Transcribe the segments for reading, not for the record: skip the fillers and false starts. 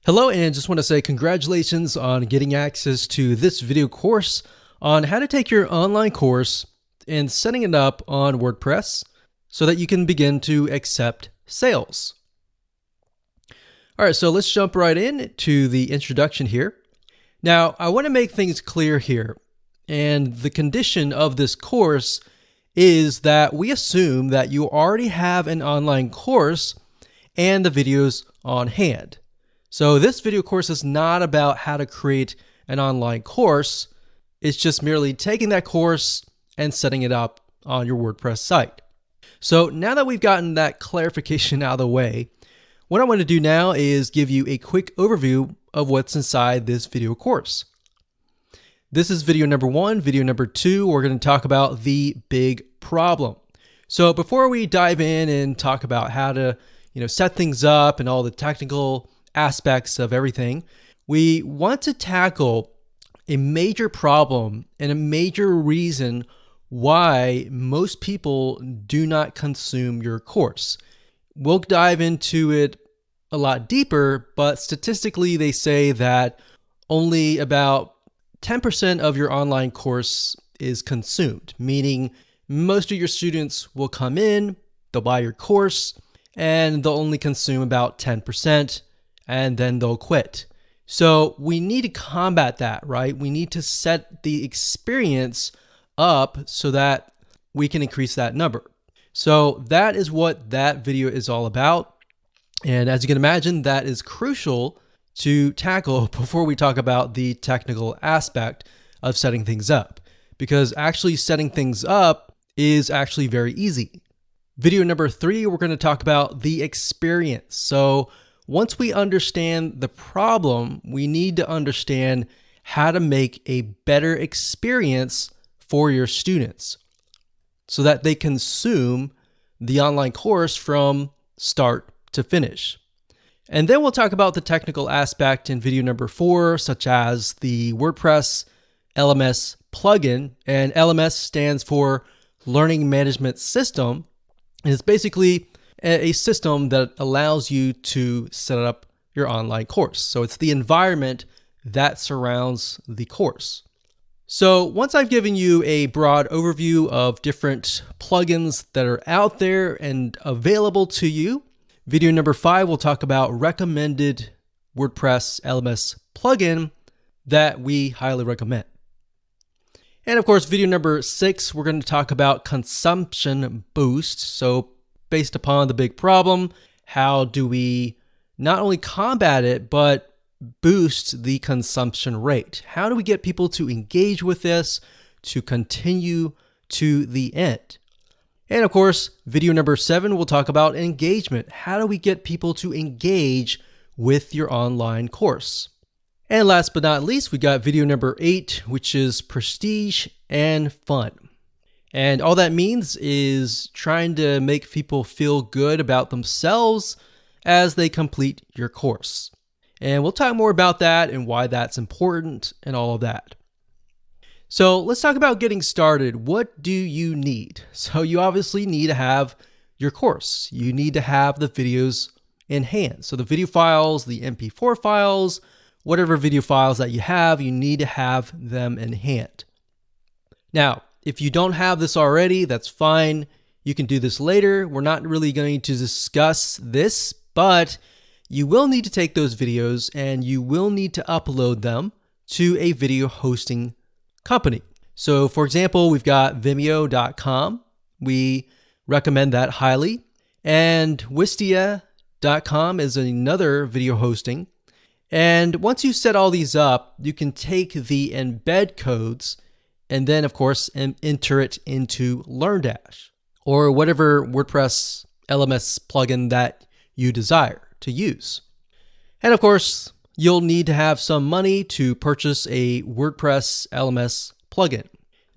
Hello, and just want to say congratulations on getting access to this video course on how to take your online course and setting it up on WordPress so that you can begin to accept sales. All right, so let's jump right in to the introduction here. Now, I want to make things clear here, and the condition of this course is that we assume that you already have an online course and the videos on hand. So this video course is not about how to create an online course. It's just merely taking that course and setting it up on your WordPress site. So now that we've gotten that clarification out of the way, what I want to do now is give you a quick overview of what's inside this video course. This is video number 1. Video number 2, we're going to talk about the big problem. So before we dive in and talk about how to, set things up and all the technical aspects of everything, we want to tackle a major problem and a major reason why most people do not consume your course. We'll dive into it a lot deeper, but statistically they say that only about 10% of your online course is consumed, meaning most of your students will come in, they'll buy your course, and they'll only consume about 10%. And then they'll quit. So we need to combat that, right? We need to set the experience up so that we can increase that number. So that is what that video is all about. And as you can imagine, that is crucial to tackle before we talk about the technical aspect of setting things up, because actually setting things up is actually very easy. Video number 3, we're going to talk about the experience. So once we understand the problem, we need to understand how to make a better experience for your students so that they consume the online course from start to finish. And then we'll talk about the technical aspect in video number 4, such as the WordPress LMS plugin. And LMS stands for Learning Management System. And it's basically a system that allows you to set up your online course. So it's the environment that surrounds the course. So once I've given you a broad overview of different plugins that are out there and available to you, video number 5 will talk about recommended WordPress LMS plugin that we highly recommend. And of course, video number 6, we're going to talk about consumption boost. So based upon the big problem, how do we not only combat it, but boost the consumption rate? How do we get people to engage with this, to continue to the end? And of course, video number 7, we'll talk about engagement. How do we get people to engage with your online course? And last but not least, we got video number 8, which is prestige and fun. And all that means is trying to make people feel good about themselves as they complete your course. And we'll talk more about that and why that's important and all of that. So let's talk about getting started. What do you need? So you obviously need to have your course. You need to have the videos in hand. So the video files, the MP4 files, whatever video files that you have, you need to have them in hand. Now, if you don't have this already, that's fine. You can do this later. We're not really going to discuss this, but you will need to take those videos and you will need to upload them to a video hosting company. So for example, we've got Vimeo.com. We recommend that highly. And Wistia.com is another video hosting. And once you set all these up, you can take the embed codes and then, of course, enter it into LearnDash or whatever WordPress LMS plugin that you desire to use. And of course, you'll need to have some money to purchase a WordPress LMS plugin.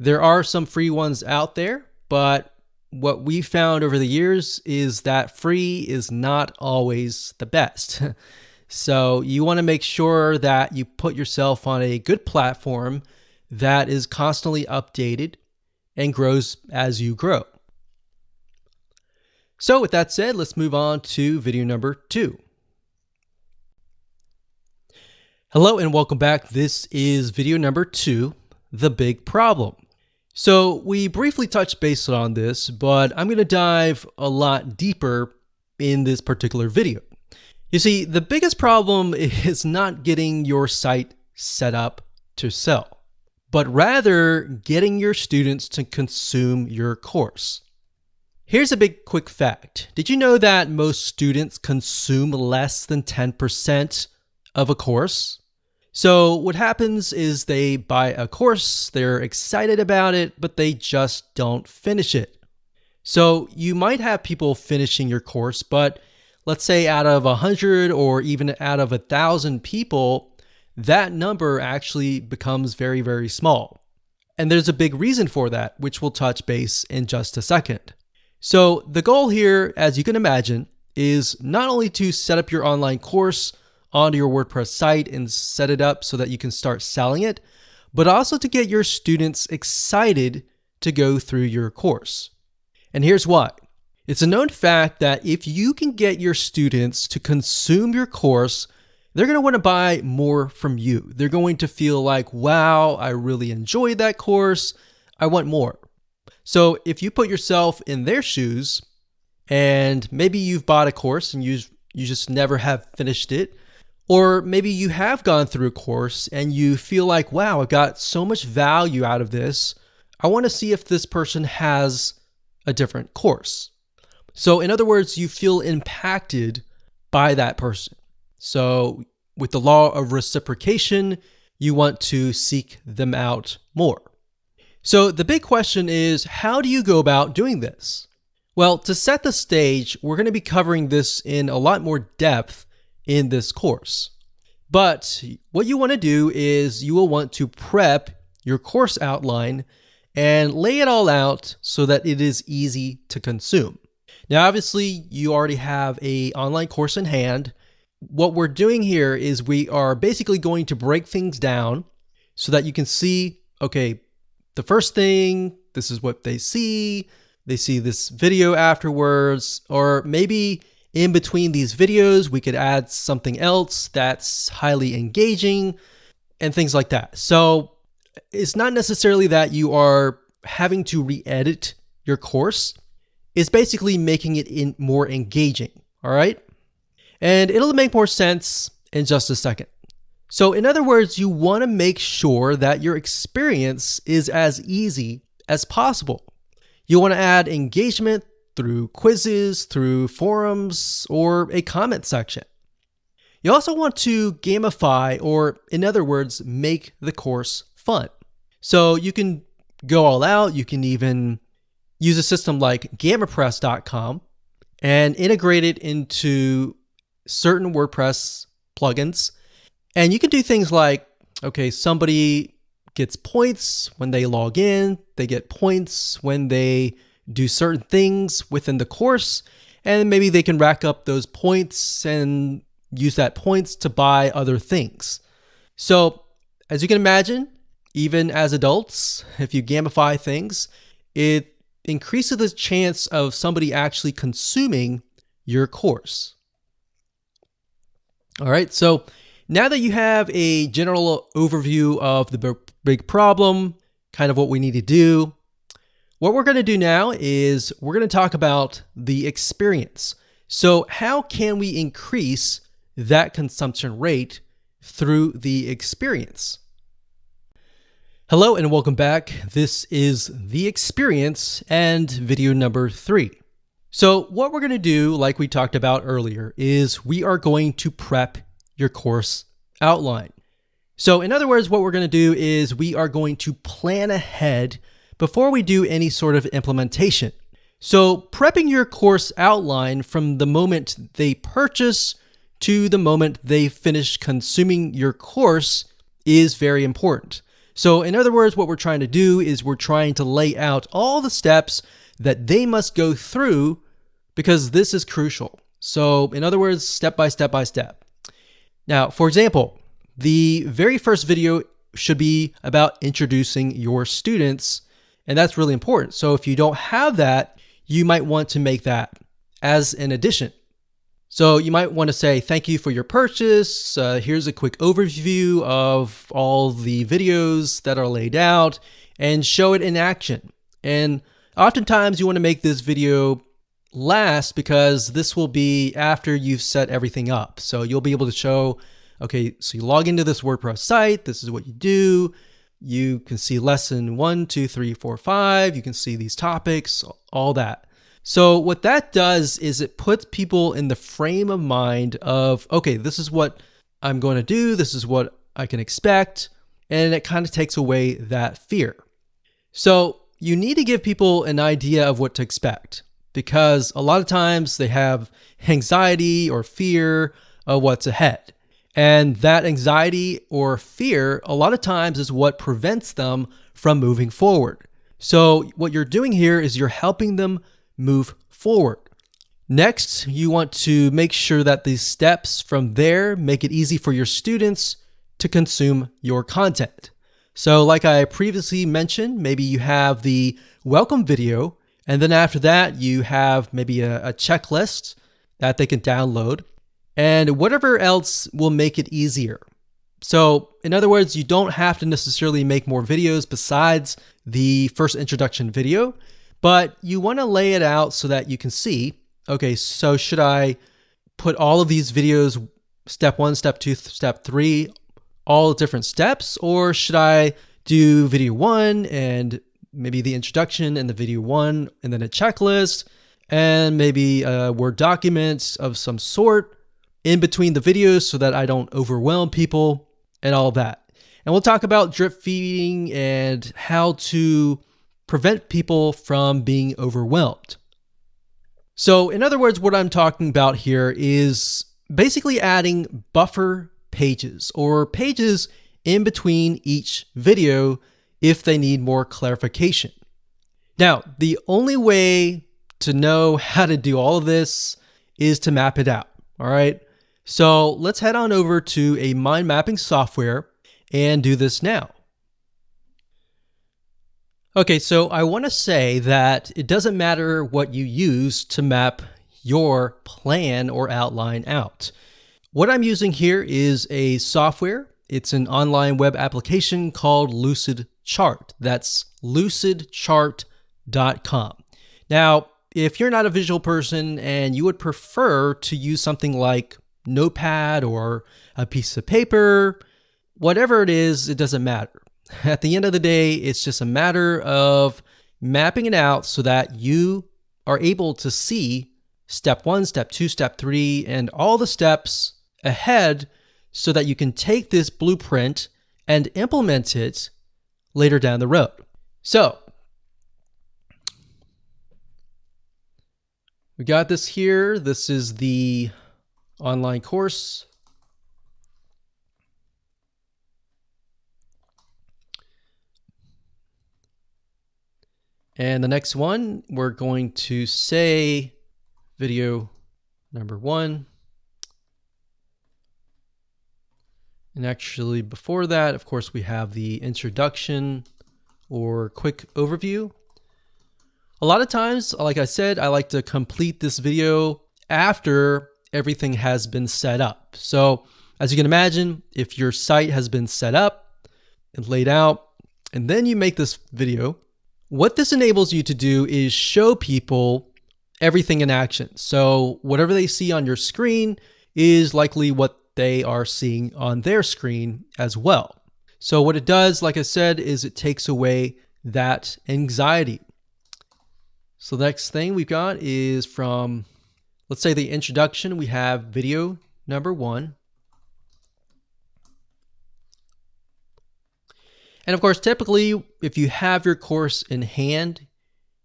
There are some free ones out there, but what we found over the years is that free is not always the best. So you want to make sure that you put yourself on a good platform that is constantly updated and grows as you grow. So with that said, let's move on to video number 2. Hello and welcome back. This is video number 2, the big problem. So we briefly touched base on this, but I'm going to dive a lot deeper in this particular video. You see, the biggest problem is not getting your site set up to sell, but rather getting your students to consume your course. Here's a big quick fact. Did you know that most students consume less than 10% of a course? So what happens is they buy a course, they're excited about it, but they just don't finish it. So you might have people finishing your course, but let's say out of 100 or even out of 1,000 people, that number actually becomes very, very small. And there's a big reason for that, which we'll touch base in just a second. So the goal here, as you can imagine, is not only to set up your online course onto your WordPress site and set it up so that you can start selling it, but also to get your students excited to go through your course. And here's why. It's a known fact that if you can get your students to consume your course, they're going to want to buy more from you. They're going to feel like, wow, I really enjoyed that course. I want more. So if you put yourself in their shoes and maybe you've bought a course and you just never have finished it, or maybe you have gone through a course and you feel like, wow, I got so much value out of this. I want to see if this person has a different course. So in other words, you feel impacted by that person. So with the law of reciprocation, you want to seek them out more. So the big question is, how do you go about doing this? Well, to set the stage, we're going to be covering this in a lot more depth in this course. But what you want to do is you will want to prep your course outline and lay it all out so that it is easy to consume. Now, obviously, you already have an online course in hand. What we're doing here is we are basically going to break things down so that you can see, okay, the first thing, this is what they see this video afterwards, or maybe in between these videos, we could add something else that's highly engaging and things like that. So it's not necessarily that you are having to re-edit your course. It's basically making it more engaging, all right? And it'll make more sense in just a second. So in other words, you want to make sure that your experience is as easy as possible. You want to add engagement through quizzes, through forums, or a comment section. You also want to gamify, or in other words, make the course fun. So you can go all out. You can even use a system like GammaPress.com and integrate it into certain WordPress plugins. And you can do things like, okay, somebody gets points when they log in, they get points when they do certain things within the course, and maybe they can rack up those points and use that points to buy other things. So as you can imagine, even as adults, if you gamify things, it increases the chance of somebody actually consuming your course. All right, so now that you have a general overview of the big problem, kind of what we need to do, what we're going to do now is we're going to talk about the experience. So how can we increase that consumption rate through the experience? Hello and welcome back. This is the experience and video number 3. So what we're going to do, like we talked about earlier, is we are going to prep your course outline. So in other words, what we're going to do is we are going to plan ahead before we do any sort of implementation. So prepping your course outline from the moment they purchase to the moment they finish consuming your course is very important. So in other words, what we're trying to do is we're trying to lay out all the steps that they must go through because this is crucial. So in other words, step by step by step. Now, for example, the very first video should be about introducing your students, and that's really important. So if you don't have that, you might want to make that as an addition. So you might want to say, thank you for your purchase. Here's a quick overview of all the videos that are laid out, and show it in action. And oftentimes you want to make this video last because this will be after you've set everything up. So you'll be able to show, okay, so you log into this WordPress site. This is what you do. You can see lesson 1, 2, 3, 4, 5. You can see these topics, all that. So what that does is it puts people in the frame of mind of, okay, this is what I'm going to do. This is what I can expect. And it kind of takes away that fear. So you need to give people an idea of what to expect, because a lot of times they have anxiety or fear of what's ahead. And that anxiety or fear, a lot of times, is what prevents them from moving forward. So what you're doing here is you're helping them move forward. Next, you want to make sure that these steps from there make it easy for your students to consume your content. So like I previously mentioned, maybe you have the welcome video, and then after that, you have maybe a checklist that they can download, and whatever else will make it easier. So in other words, you don't have to necessarily make more videos besides the first introduction video, but you want to lay it out so that you can see, okay, so should I put all of these videos, step 1, step 2, step 3, all different steps, or should I do video 1 and maybe the introduction and the video 1 and then a checklist and maybe a Word document of some sort in between the videos so that I don't overwhelm people and all that. And we'll talk about drip feeding and how to prevent people from being overwhelmed. So in other words, what I'm talking about here is basically adding buffer pages or pages in between each video if they need more clarification. Now, the only way to know how to do all of this is to map it out. All right. So let's head on over to a mind mapping software and do this now. Okay, so I want to say that it doesn't matter what you use to map your plan or outline out. What I'm using here is a software. It's an online web application called Lucid Chart. That's lucidchart.com. Now, if you're not a visual person and you would prefer to use something like Notepad or a piece of paper, whatever it is, it doesn't matter. At the end of the day, it's just a matter of mapping it out so that you are able to see step 1, step 2, step 3, and all the steps ahead so that you can take this blueprint and implement it later down the road. So we got this here. This is the online course. And the next one, we're going to say video number 1. And actually before that, of course, we have the introduction or quick overview. A lot of times, like I said, I like to complete this video after everything has been set up. So as you can imagine, if your site has been set up and laid out, and then you make this video, what this enables you to do is show people everything in action. So whatever they see on your screen is likely what they are seeing on their screen as well. So what it does, like I said, is it takes away that anxiety. So the next thing we've got is from, let's say, the introduction. We have video number 1. And of course, typically, if you have your course in hand,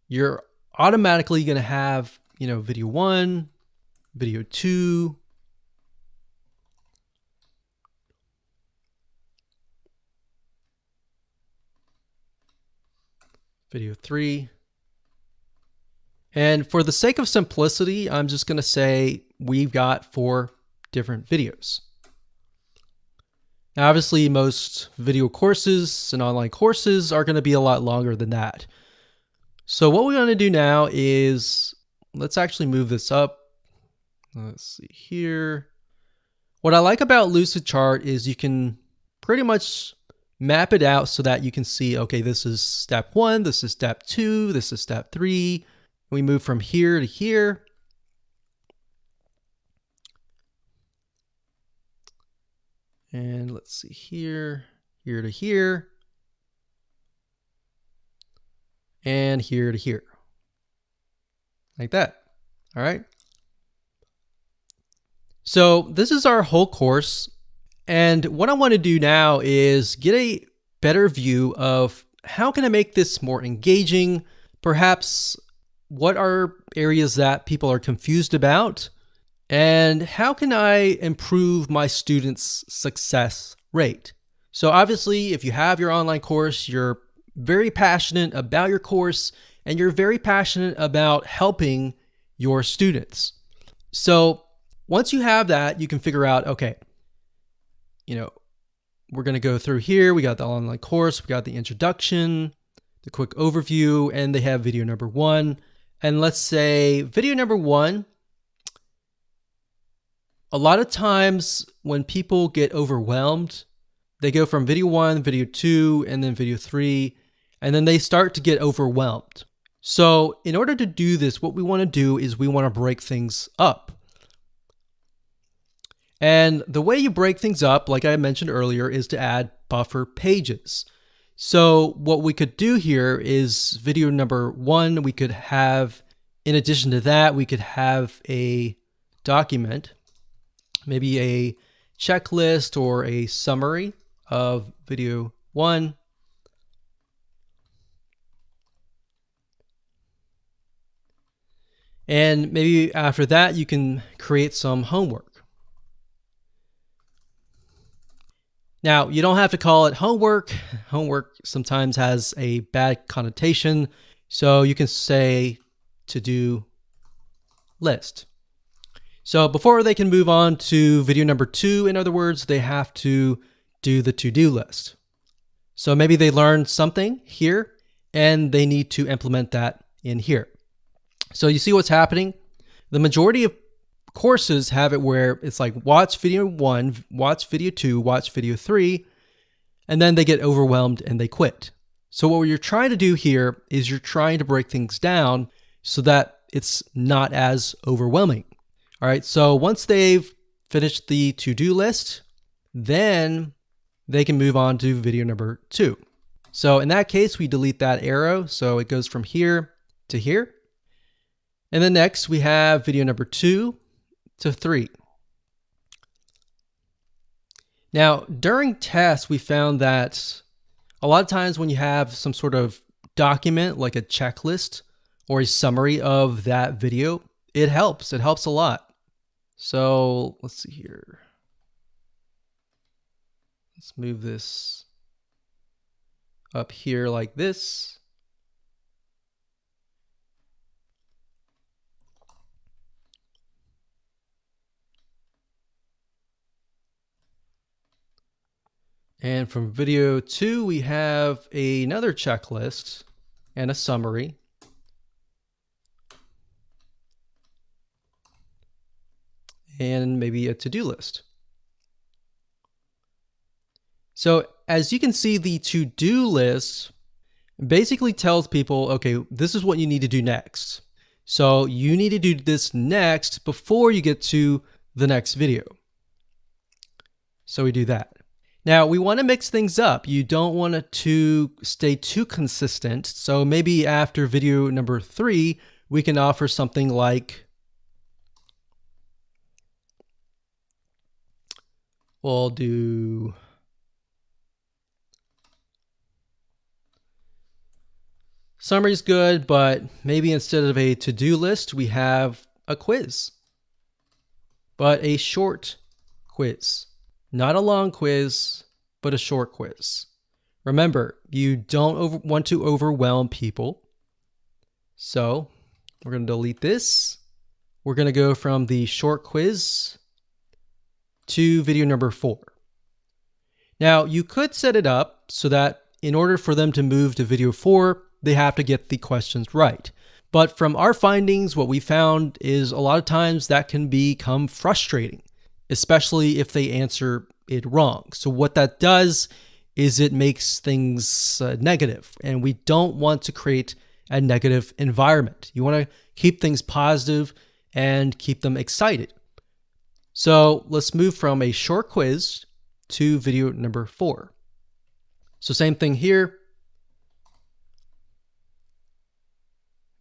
you're automatically going to have, video 1, video 2, video 3. And for the sake of simplicity, I'm just going to say we've got 4 different videos. Now, obviously, most video courses and online courses are going to be a lot longer than that. So what we're going to do now is, let's actually move this up Let's see here. What I like about Lucidchart is you can pretty much map it out so that you can see, okay, this is step 1, this is step 2, this is step 3. We move from here to here. And let's see here, here to here, and here to here. Like that. All right. So this is our whole course. And what I want to do now is get a better view of how can I make this more engaging? Perhaps what are areas that people are confused about? And how can I improve my students' success rate? So obviously, if you have your online course, you're very passionate about your course and you're very passionate about helping your students. So once you have that, you can figure out, okay, we're going to go through here. We got the online course, we got the introduction, the quick overview, and they have video number 1. And let's say video number 1, a lot of times when people get overwhelmed, they go from video 1, video 2, and then video 3, and then they start to get overwhelmed. So in order to do this, what we want to do is we want to break things up. And the way you break things up, like I mentioned earlier, is to add buffer pages. So what we could do here is video number 1, we could have, in addition to that, we could have a document, maybe a checklist or a summary of video 1. And maybe after that, you can create some homework. Now, you don't have to call it homework. Homework sometimes has a bad connotation. So you can say to-do list. So before they can move on to video number 2, in other words, they have to do the to-do list. So maybe they learned something here and they need to implement that in here. So you see what's happening? The majority of courses have it where it's like watch video 1, watch video 2, watch video 3, and then they get overwhelmed and they quit. So what you're trying to do here is you're trying to break things down so that it's not as overwhelming. All right, so once they've finished the to-do list, then they can move on to video number 2. So in that case, we delete that arrow. So it goes from here to here. And then next we have video number 2 to 3. Now, during tests, we found that a lot of times when you have some sort of document like a checklist or a summary of that video, it helps. It helps a lot. So let's see here. Let's move this up here like this. And from video 2, we have another checklist and a summary. And maybe a to-do list. So as you can see, the to-do list basically tells people, okay, this is what you need to do next. So you need to do this next before you get to the next video. So we do that. Now we want to mix things up. You don't want it to stay too consistent. So maybe after video number 3, we can offer something like, we'll do summary's good, but maybe instead of a to-do list, we have a quiz, but a short quiz. Not a long quiz, but a short quiz. Remember, you don't want to overwhelm people. So we're going to delete this. We're going to go from the short quiz to video number 4. Now, you could set it up so that in order for them to move to video 4, they have to get the questions right. But from our findings, what we found is a lot of times that can become frustrating, especially if they answer it wrong. So what that does is it makes things negative, and we don't want to create a negative environment. You want to keep things positive and keep them excited. So let's move from a short quiz to video number 4. So same thing here.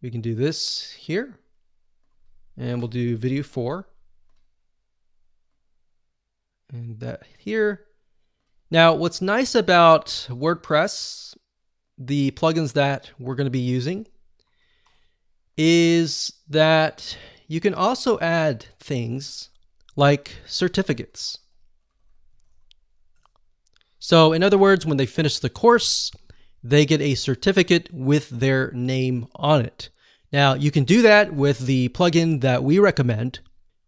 We can do this here, and we'll do video 4 and that here. Now, what's nice about WordPress, the plugins that we're going to be using, is that you can also add things like certificates. So in other words, when they finish the course, they get a certificate with their name on it. Now, you can do that with the plugin that we recommend,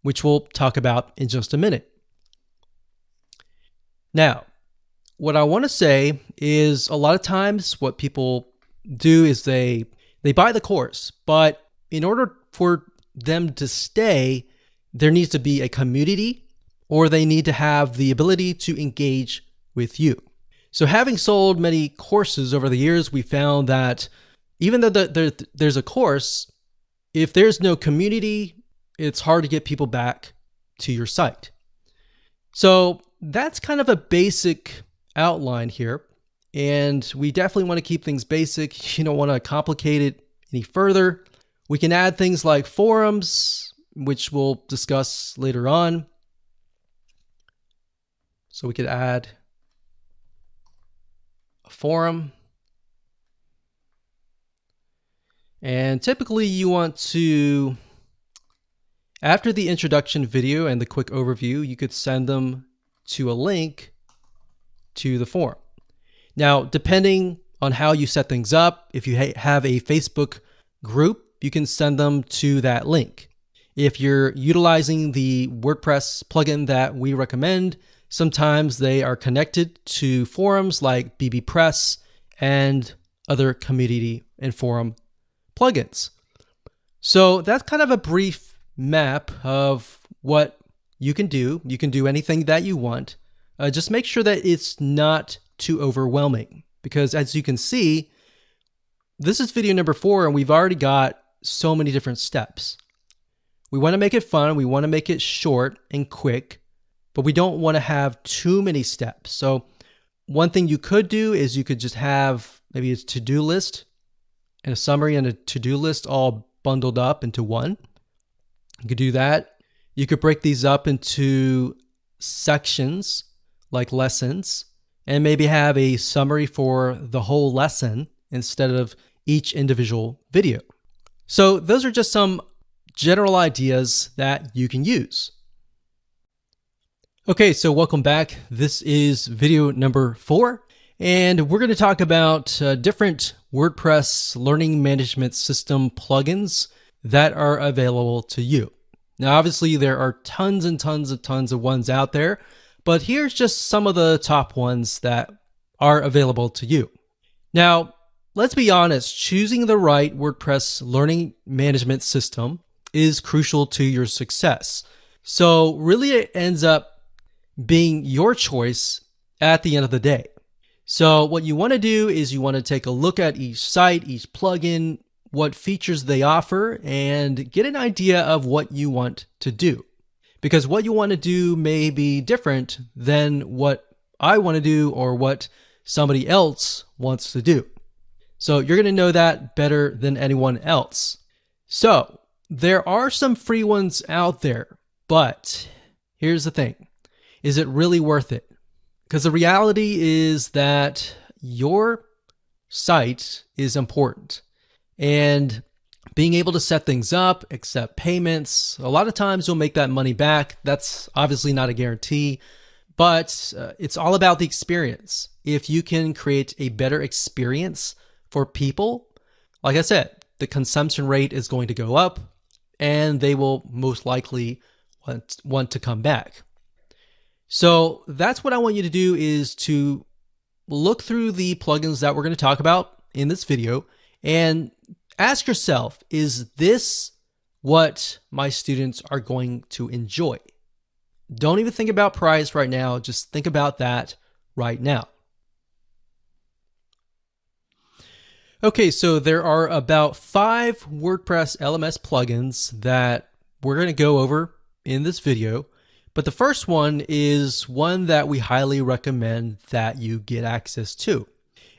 which we'll talk about in just a minute. Now, what I want to say is a lot of times what people do is they buy the course, but in order for them to stay, there needs to be a community, or they need to have the ability to engage with you. So having sold many courses over the years, we found that even though there's a course, if there's no community, it's hard to get people back to your site. So that's kind of a basic outline here. And we definitely want to keep things basic. You don't want to complicate it any further. We can add things like forums, which we'll discuss later on. So we could add a forum. And typically you want to, after the introduction video and the quick overview, you could send them to a link to the forum. Now, depending on how you set things up, if you have a Facebook group, you can send them to that link. If you're utilizing the WordPress plugin that we recommend, sometimes they are connected to forums like bbPress and other community and forum plugins. So that's kind of a brief map of what you can do. You can do anything that you want. Just make sure that it's not too overwhelming, because as you can see, this is video number 4 and we've already got so many different steps. We want to make it fun. We want to make it short and quick, but we don't want to have too many steps. So one thing you could do is you could just have maybe a to-do list and a summary and a to-do list all bundled up into one. You could do that. You could break these up into sections like lessons and maybe have a summary for the whole lesson instead of each individual video. So those are just some general ideas that you can use. Okay, so welcome back. This is video number 4, and we're going to talk about different WordPress learning management system plugins that are available to you. Now, obviously, there are tons and tons of ones out there, but here's just some of the top ones that are available to you. Now, let's be honest, choosing the right WordPress learning management system is crucial to your success. So really it ends up being your choice at the end of the day. So what you want to do is you want to take a look at each site, each plugin, what features they offer, and get an idea of what you want to do. Because what you want to do may be different than what I want to do or what somebody else wants to do. So you're going to know that better than anyone else. So there are some free ones out there, but here's the thing. Is it really worth it? Because the reality is that your site is important. And being able to set things up, accept payments, a lot of times you'll make that money back. That's obviously not a guarantee, but it's all about the experience. If you can create a better experience for people, like I said, the consumption rate is going to go up and they will most likely want to come back. So that's what I want you to do, is to look through the plugins that we're going to talk about in this video and Ask yourself, is this what my students are going to enjoy? Don't even think about price right now. Just think about that right now. Okay, so there are about 5 WordPress LMS plugins that we're going to go over in this video. But the first one is one that we highly recommend that you get access to.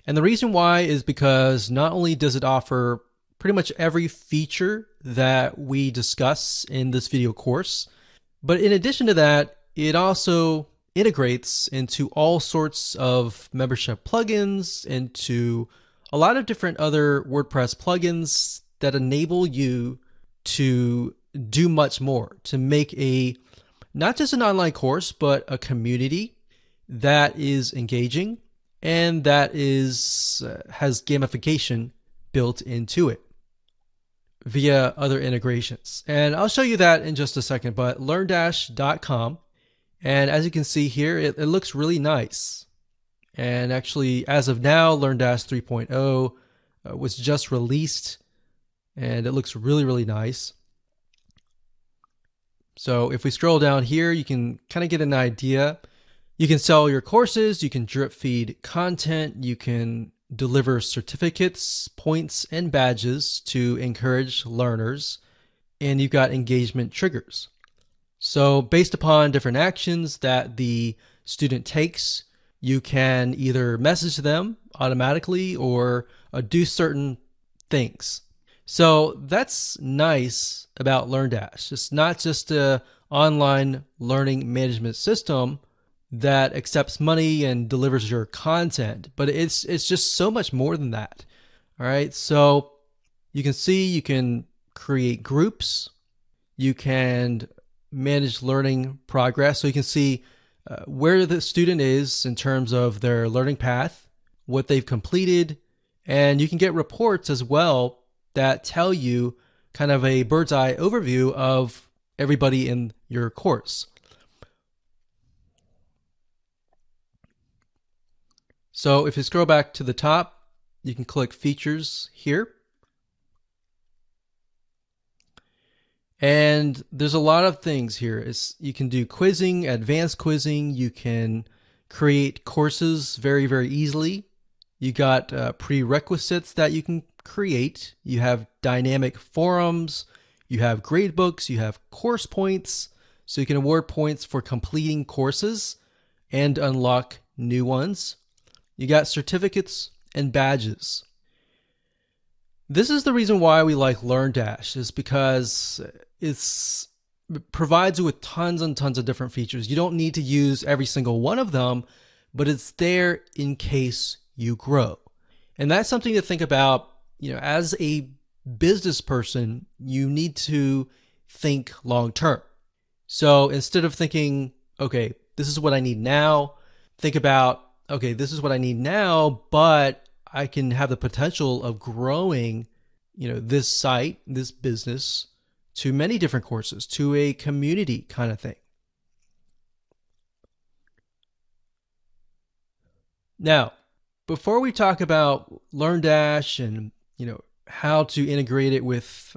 And the reason why is because not only does it offer pretty much every feature that we discuss in this video course, but in addition to that, it also integrates into all sorts of membership plugins, into a lot of different other WordPress plugins that enable you to do much more, to make not just an online course, but a community that is engaging and that has gamification built into it via other integrations. And I'll show you that in just a second, but LearnDash.com. And as you can see here, it looks really nice. And actually, as of now, LearnDash 3.0 was just released, and it looks really, really nice. So if we scroll down here, you can kind of get an idea. You can sell your courses, you can drip feed content, you can deliver certificates, points, and badges to encourage learners, and you've got engagement triggers. So based upon different actions that the student takes, you can either message them automatically or do certain things. So that's nice about LearnDash. It's not just an online learning management system that accepts money and delivers your content, but it's just so much more than that. All right, so you can see you can create groups, you can manage learning progress, so you can see where the student is in terms of their learning path, what they've completed, and you can get reports as well that tell you kind of a bird's eye overview of everybody in your course. So if you scroll back to the top, you can click Features here. And there's a lot of things here. You can do quizzing, advanced quizzing. You can create courses very, very easily. You got prerequisites that you can create. You have dynamic forums. You have grade books. You have course points. So you can award points for completing courses and unlock new ones. You got certificates and badges. This is the reason why we like LearnDash, is because it provides you with tons and tons of different features. You don't need to use every single one of them, but it's there in case you grow. And that's something to think about. As a business person, you need to think long term. So instead of thinking, okay, this is what I need now, think about, okay, this is what I need now, but I can have the potential of growing, this site, this business, to many different courses, to a community kind of thing. Now, before we talk about LearnDash and how to integrate it with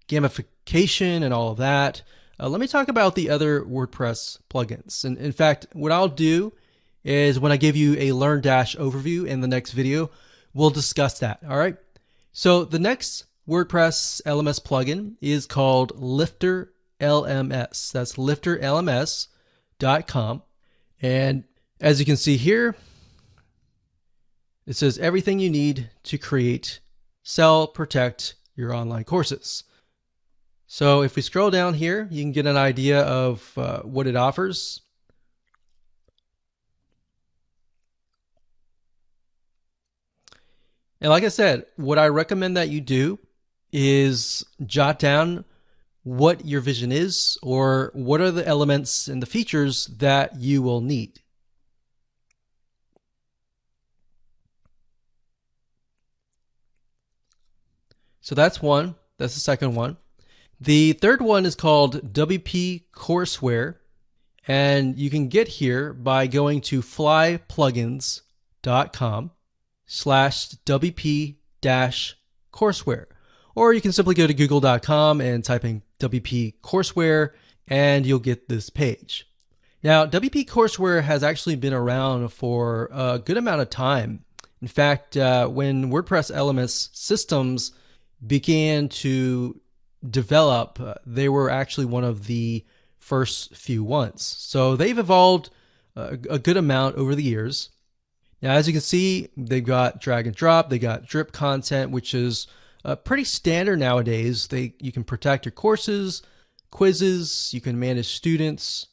gamification and all of that, let me talk about the other WordPress plugins. And in fact, what I'll do is when I give you a LearnDash overview in the next video, we'll discuss that. All right. So the next WordPress LMS plugin is called Lifter LMS. That's lifterlms.com. And as you can see here, it says everything you need to create, sell, protect your online courses. So if we scroll down here, you can get an idea of what it offers. And like I said, what I recommend that you do is jot down what your vision is, or what are the elements and the features that you will need. So that's one. That's the second one. The third one is called WP Courseware, and you can get here by going to flyplugins.com/WP-courseware. or you can simply go to google.com and type in WP Courseware and you'll get this page. Now, WP Courseware has actually been around for a good amount of time. In fact, when WordPress LMS systems began to develop, they were actually one of the first few ones. So they've evolved a good amount over the years. Now, as you can see, they've got drag and drop, they got drip content, which is pretty standard nowadays. You can protect your courses, quizzes, you can manage students,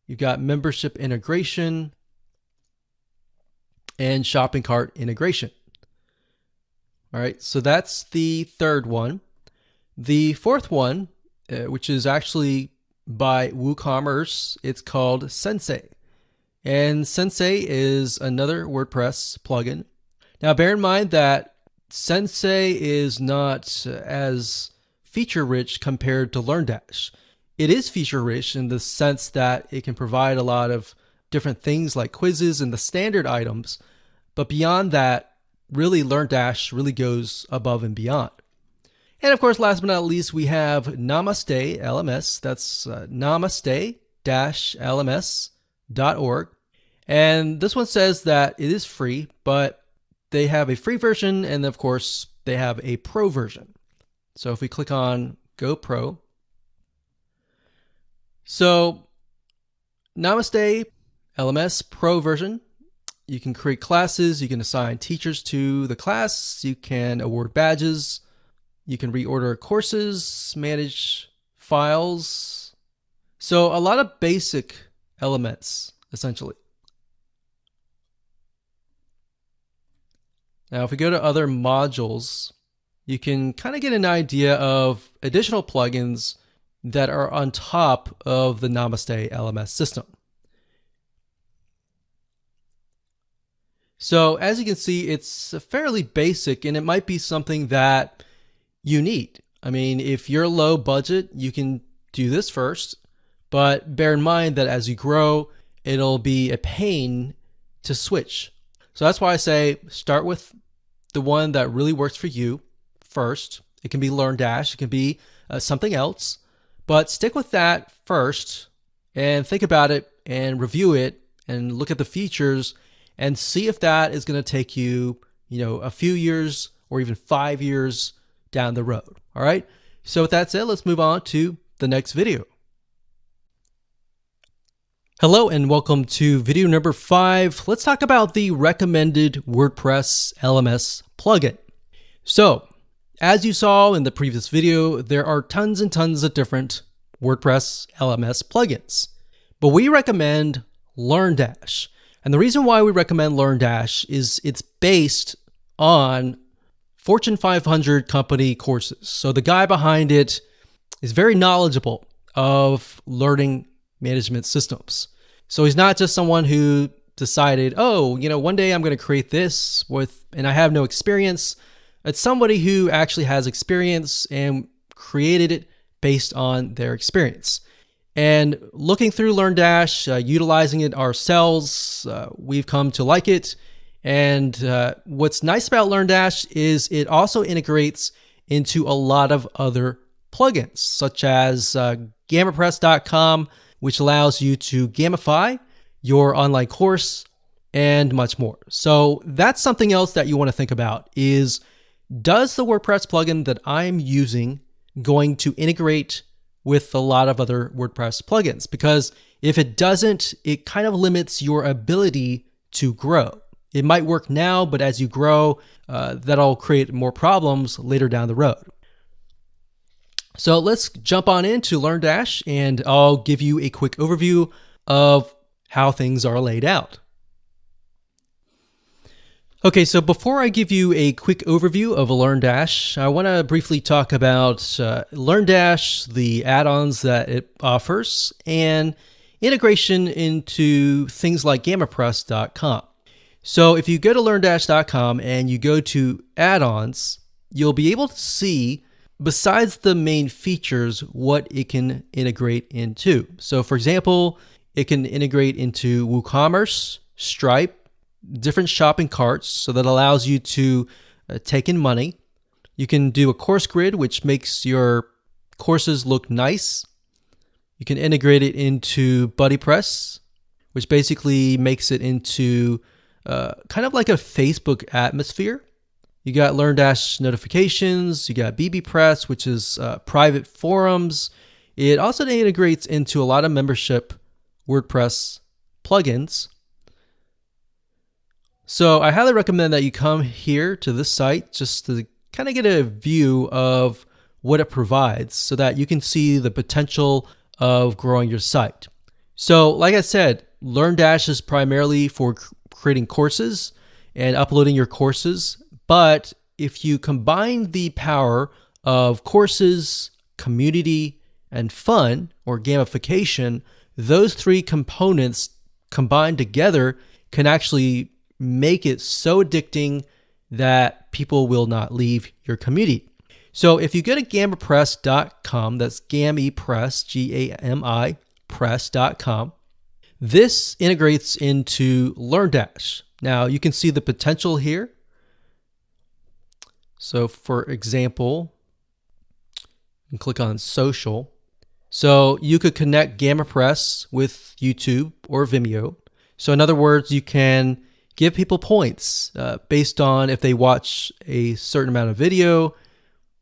you've got membership integration, and shopping cart integration. All right, so that's the third one. The fourth one, which is actually by WooCommerce, it's called Sensei. And Sensei is another WordPress plugin. Now, bear in mind that Sensei is not as feature-rich compared to LearnDash. It is feature-rich in the sense that it can provide a lot of different things like quizzes and the standard items. But beyond that, really, LearnDash really goes above and beyond. And of course, last but not least, we have Namaste LMS. That's namaste-lms.org. And this one says that it is free, but they have a free version, and of course, they have a pro version. So if we click on Go Pro, so Namaste LMS Pro version, you can create classes, you can assign teachers to the class, you can award badges, you can reorder courses, manage files. So a lot of basic elements, essentially. Now, if we go to other modules, you can kind of get an idea of additional plugins that are on top of the Namaste LMS system. So as you can see, it's fairly basic, and it might be something that you need. I mean, if you're low budget, you can do this first, but bear in mind that as you grow, it'll be a pain to switch. So that's why I say start with the one that really works for you first. It can be LearnDash, it can be something else, but stick with that first and think about it and review it and look at the features and see if that is going to take you, a few years or even 5 years down the road. All right. So with that said, let's move on to the next video. Hello and welcome to video number 5. Let's talk about the recommended WordPress LMS plugin. So as you saw in the previous video, there are tons and tons of different WordPress LMS plugins, but we recommend LearnDash. And the reason why we recommend LearnDash is it's based on Fortune 500 company courses. So the guy behind it is very knowledgeable of learning management systems. So he's not just someone who decided, one day I'm going to create this and I have no experience. It's somebody who actually has experience and created it based on their experience. And looking through LearnDash, utilizing it ourselves, we've come to like it. And what's nice about LearnDash is it also integrates into a lot of other plugins, such as GammaPress.com, which allows you to gamify your online course and much more. So that's something else that you want to think about is, does the WordPress plugin that I'm using going to integrate with a lot of other WordPress plugins? Because if it doesn't, it kind of limits your ability to grow. It might work now, but as you grow, that'll create more problems later down the road. So let's jump on into LearnDash and I'll give you a quick overview of how things are laid out. Okay, so before I give you a quick overview of LearnDash, I want to briefly talk about LearnDash, the add-ons that it offers, and integration into things like GammaPress.com. So if you go to LearnDash.com and you go to add-ons, you'll be able to see, besides the main features, what it can integrate into. So for example, it can integrate into WooCommerce, Stripe, different shopping carts, so that allows you to take in money. You can do a course grid, which makes your courses look nice. You can integrate it into BuddyPress, which basically makes it into kind of like a Facebook atmosphere. You got LearnDash notifications. You got bbPress, which is private forums. It also integrates into a lot of membership WordPress plugins. So I highly recommend that you come here to this site just to kind of get a view of what it provides so that you can see the potential of growing your site. So like I said, LearnDash is primarily for creating courses and uploading your courses. But if you combine the power of courses, community, and fun or gamification, those three components combined together can actually make it so addicting that people will not leave your community. So if you go to gamipress.com, that's GamiPress, G-A-M-I, press.com, this integrates into LearnDash. Now you can see the potential here. So for example, you can click on social. So you could connect GamiPress with YouTube or Vimeo. So in other words, you can give people points based on if they watch a certain amount of video.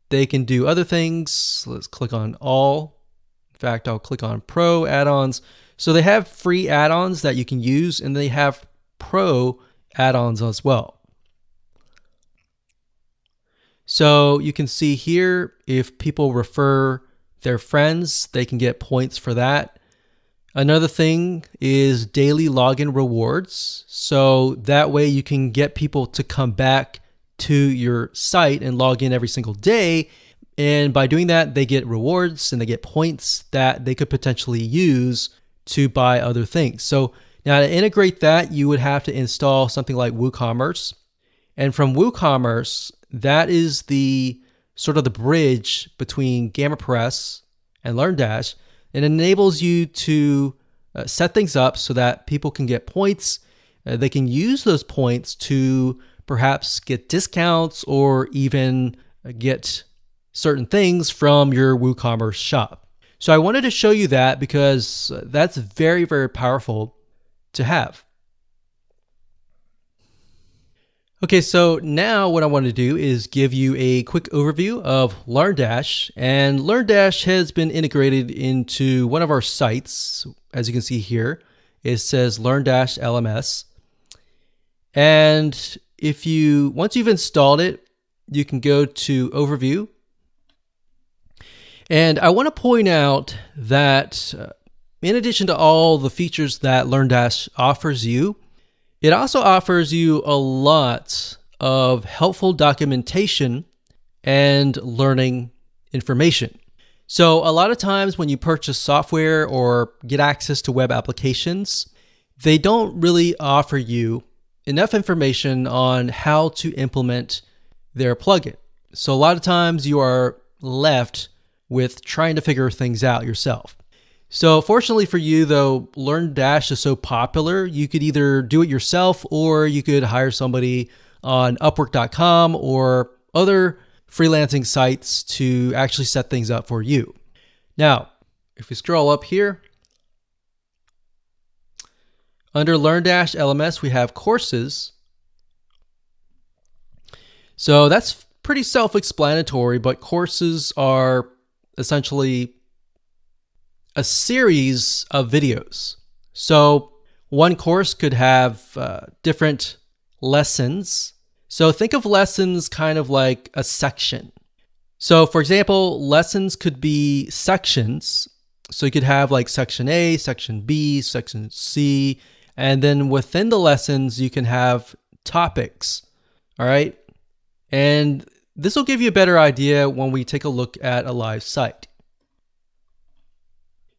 They can do other things. Let's click on all. In fact, I'll click on pro add-ons. So they have free add-ons that you can use, and they have pro add-ons as well. So you can see here, if people refer their friends, they can get points for that. Another thing is daily login rewards. So that way you can get people to come back to your site and log in every single day. And by doing that, they get rewards and they get points that they could potentially use to buy other things. So now to integrate that, you would have to install something like WooCommerce. And from WooCommerce, that is the sort of the bridge between GamiPress and LearnDash. It enables you to set things up so that people can get points. They can use those points to perhaps get discounts or even get certain things from your WooCommerce shop. So I wanted to show you that because that's very, very powerful to have. Okay, so now what I want to do is give you a quick overview of LearnDash. And LearnDash has been integrated into one of our sites. As you can see here, it says LearnDash LMS. And once you've installed it, you can go to Overview. And I want to point out that in addition to all the features that LearnDash offers you, it also offers you a lot of helpful documentation and learning information. So a lot of times when you purchase software or get access to web applications, they don't really offer you enough information on how to implement their plugin. So a lot of times you are left with trying to figure things out yourself. So fortunately for you though, LearnDash is so popular, you could either do it yourself or you could hire somebody on Upwork.com or other freelancing sites to actually set things up for you. Now, if we scroll up here, under LearnDash LMS, we have courses. So that's pretty self-explanatory, but courses are essentially a series of videos. So one course could have different lessons. So think of lessons kind of like a section. So for example, lessons could be sections. So you could have like section A, section B, section C, and then within the lessons, you can have topics. All right. And this will give you a better idea when we take a look at a live site.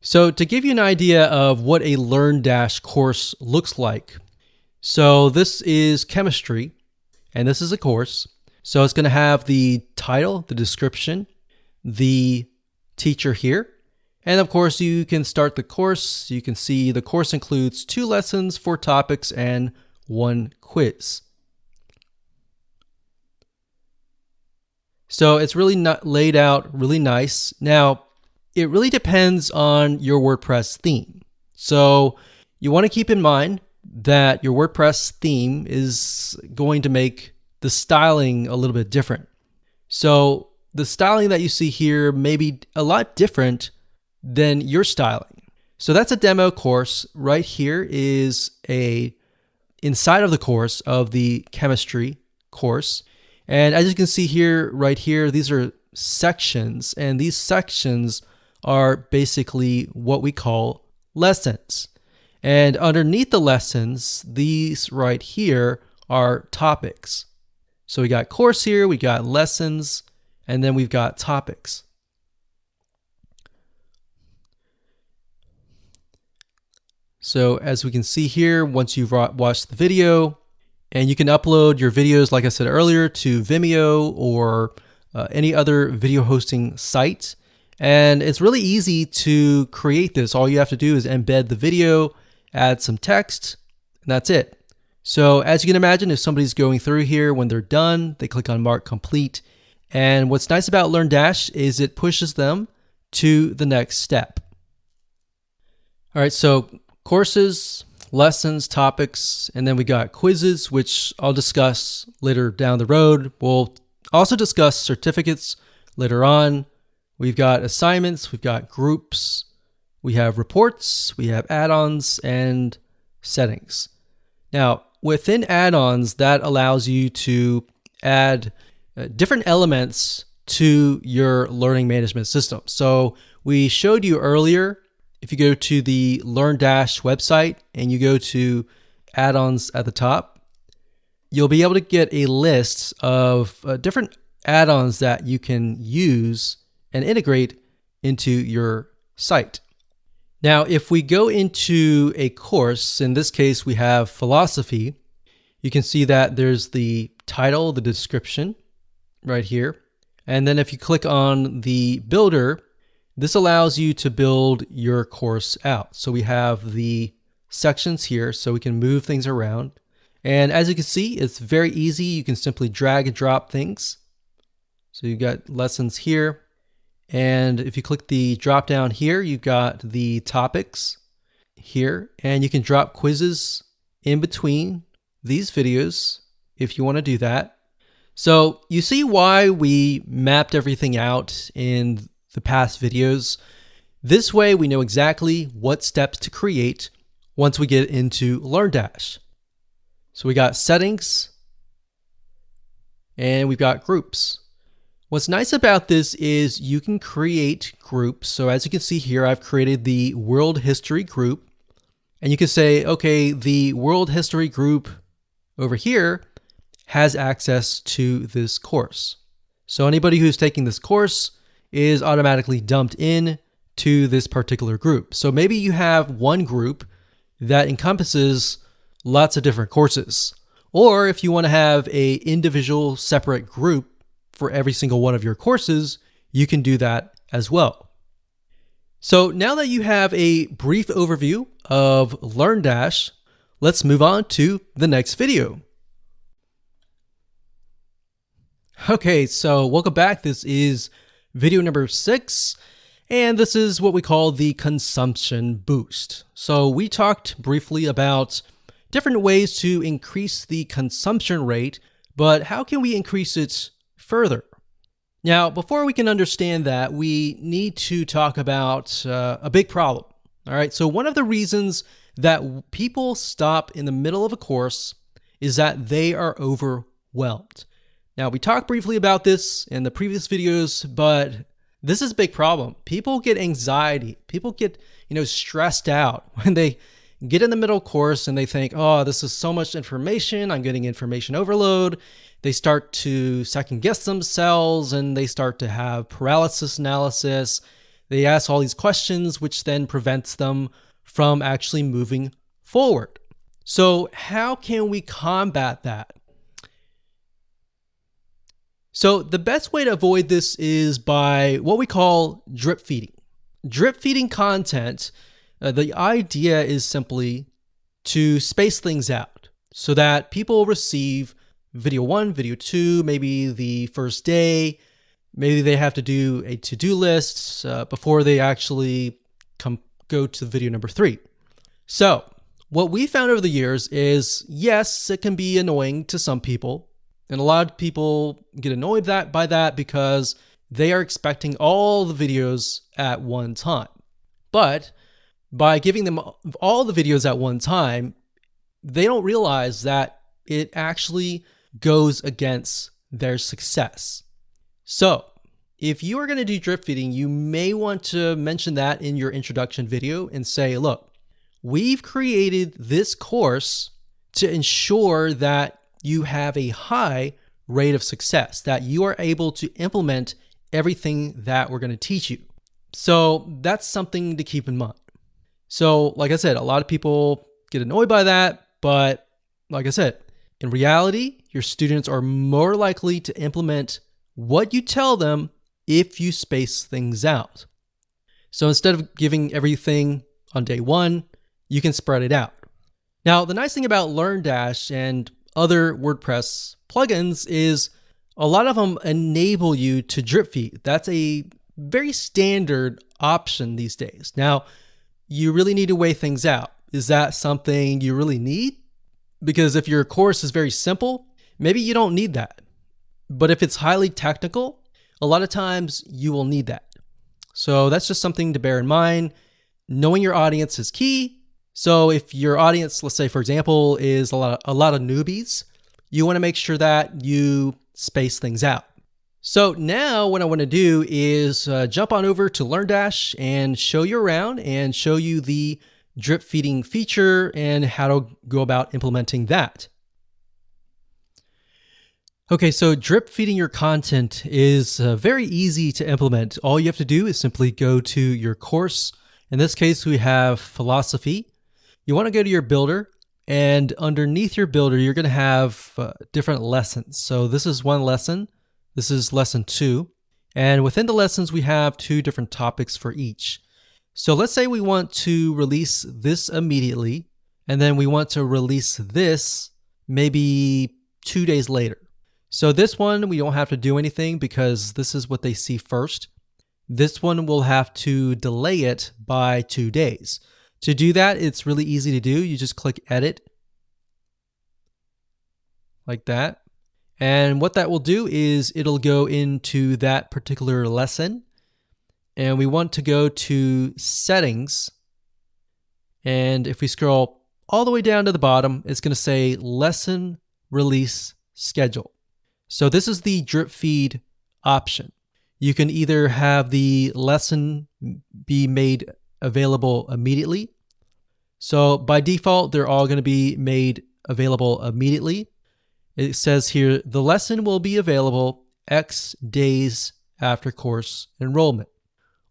So to give you an idea of what a LearnDash course looks like. So this is chemistry, and this is a course. So it's going to have the title, the description, the teacher here. And of course, you can start the course. You can see the course includes 2 lessons, 4 topics, and 1 quiz. So it's really not laid out really nice. Now, it really depends on your WordPress theme. So you want to keep in mind that your WordPress theme is going to make the styling a little bit different. So the styling that you see here may be a lot different than your styling. So that's a demo course. Right here is inside of the course of the chemistry course. And as you can see here, right here, these are sections, and these sections are basically what we call lessons. And underneath the lessons, these right here are topics. So we got course here, we got lessons, and then we've got topics. So as we can see here, once you've watched the video, and you can upload your videos, like I said earlier, to Vimeo or any other video hosting site. And it's really easy to create this. All you have to do is embed the video, add some text, and that's it. So as you can imagine, if somebody's going through here, when they're done, they click on Mark Complete. And what's nice about LearnDash is it pushes them to the next step. All right, so courses, lessons, topics, and then we got quizzes, which I'll discuss later down the road. We'll also discuss certificates later on. We've got assignments, we've got groups, we have reports, we have add-ons, and settings. Now, within add-ons, that allows you to add different elements to your learning management system. So we showed you earlier, if you go to the LearnDash website and you go to add-ons at the top, you'll be able to get a list of different add-ons that you can use and integrate into your site. Now, if we go into a course, in this case, we have philosophy, you can see that there's the title, the description right here. And then if you click on the builder, this allows you to build your course out. So we have the sections here so we can move things around. And as you can see, it's very easy. You can simply drag and drop things. So you've got lessons here. And if you click the drop down here, you've got the topics here. And you can drop quizzes in between these videos if you want to do that. So you see why we mapped everything out in the past videos. This way we know exactly what steps to create once we get into LearnDash. So we got settings and we've got groups. What's nice about this is you can create groups. So as you can see here, I've created the world history group, and you can say, okay, the world history group over here has access to this course. So anybody who's taking this course is automatically dumped in to this particular group. So maybe you have one group that encompasses lots of different courses. Or if you want to have an individual separate group for every single one of your courses, you can do that as well. So now that you have a brief overview of LearnDash, let's move on to the next video. Okay, so welcome back. This is video number 6, and this is what we call the consumption boost. So we talked briefly about different ways to increase the consumption rate, but how can we increase it further? Now, before we can understand that, we need to talk about a big problem. All right, so one of the reasons that people stop in the middle of a course is that they are overwhelmed. Now, we talked briefly about this in the previous videos, but this is a big problem. People get anxiety. People get, stressed out when they get in the middle course and they think, oh, this is so much information. I'm getting information overload. They start to second guess themselves and they start to have paralysis analysis. They ask all these questions, which then prevents them from actually moving forward. So how can we combat that? So the best way to avoid this is by what we call drip feeding. Drip feeding content, the idea is simply to space things out so that people receive video 1, video 2, maybe the first day, Maybe they have to do a to-do list before they actually go to video number 3. So what we found over the years is, yes, it can be annoying to some people. And a lot of people get annoyed by that because they are expecting all the videos at one time. But by giving them all the videos at one time, they don't realize that it actually goes against their success. So if you are going to do drip feeding, you may want to mention that in your introduction video and say, look, we've created this course to ensure that you have a high rate of success, that you are able to implement everything that we're going to teach you. So that's something to keep in mind. So like I said, a lot of people get annoyed by that, but like I said, in reality, your students are more likely to implement what you tell them if you space things out. So instead of giving everything on day 1, you can spread it out. Now, the nice thing about LearnDash and other WordPress plugins is a lot of them enable you to drip feed. That's a very standard option these days. Now, you really need to weigh things out. Is that something you really need? Because if your course is very simple, maybe you don't need that. But if it's highly technical, a lot of times you will need that. So that's just something to bear in mind. Knowing your audience is key. So if your audience, let's say for example, is a lot of newbies, you want to make sure that you space things out. So now what I want to do is jump on over to LearnDash and show you around and show you the drip feeding feature and how to go about implementing that. Okay, so drip feeding your content is very easy to implement. All you have to do is simply go to your course. In this case, we have philosophy. You want to go to your builder, and underneath your builder, you're going to have different lessons. So this is one lesson. This is lesson 2. And within the lessons, we have 2 different topics for each. So let's say we want to release this immediately, and then we want to release this maybe 2 days later. So this one, we don't have to do anything because this is what they see first. This one we'll have to delay it by 2 days. To do that, it's really easy to do. You just click edit like that. And what that will do is it'll go into that particular lesson. And we want to go to settings. And if we scroll all the way down to the bottom, it's going to say lesson release schedule. So this is the drip feed option. You can either have the lesson be made available immediately. So by default, they're all going to be made available immediately. It says here, the lesson will be available X days after course enrollment,